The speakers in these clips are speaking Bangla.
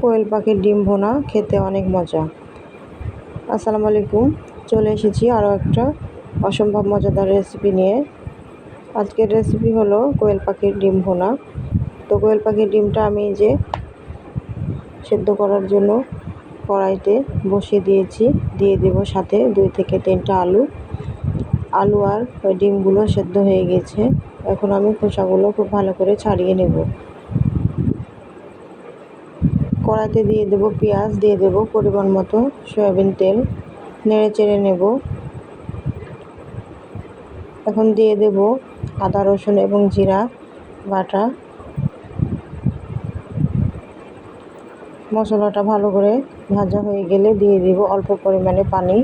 কোয়েল পাখির ডিম ভুনা, খেতে অনেক মজা। আসসালামু আলাইকুম, চলে এসেছি আরও একটা অসম্ভব মজাদার রেসিপি নিয়ে। আজকের রেসিপি হলো কোয়েল পাখির ডিম ভুনা। তো কোয়েল পাখির ডিমটা আমি যে সেদ্ধ করার জন্য কড়াইতে বসিয়ে দিয়েছি, দিয়ে দেব সাথে 2 থেকে 3টা আলু আর ওই ডিমগুলো সেদ্ধ হয়ে গেছে। এখন আমি খোসাগুলো খুব ভালো করে ছাড়িয়ে নেব। কড়াইতে দিয়ে দেব পেঁয়াজ, দিয়ে দেব পরিমাণ মতো সয়াবিন তেল, নেড়ে চেড়ে নেব। এখন দিয়ে দেব আদা রসুন এবং জিরা বাটা। মশলাটা ভালো করে ভাজা হয়ে গেলে দিয়ে দেব অল্প পরিমাণে পানি।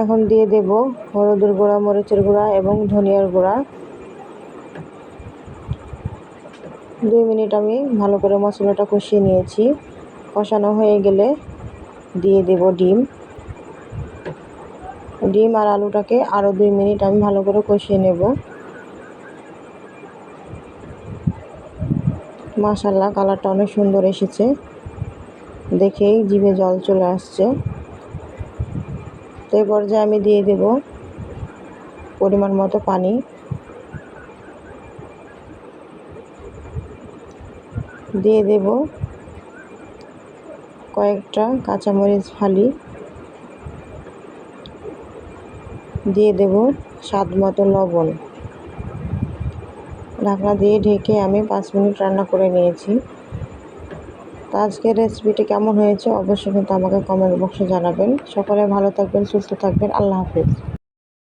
এখন দিয়ে দেব হলুদের গুঁড়া, মরিচের গুঁড়া এবং ধনিয়ার গুঁড়া। 2 মিনিট আমি ভালো করে মশলাটা কষিয়ে নিয়েছি। কষানো হয়ে গেলে দিয়ে দেব ডিম আর আলুটাকে আরও 2 মিনিট আমি ভালো করে কষিয়ে নেব। মাশাআল্লাহ, কালারটা অনেক সুন্দর এসেছে, দেখেই জিভে জল চলে আসছে। তো এই পর্যায়ে আমি দিয়ে দেব পরিমাণ মতো পানি, দিয়ে দেব কয়েকটা কাঁচামরিচ ফালি, দিয়ে দেব স্বাদ মতো লবণ। ঢাকনা দিয়ে ঢেকে আমি 5 মিনিট রান্না করে নিয়েছি। তো আজকের রেসিপিটি কেমন হয়েছে অবশ্যই কিন্তু আমাকে কমেন্ট বক্সে জানাবেন। সকলে ভালো থাকবেন, সুস্থ থাকবেন। আল্লাহ হাফেজ।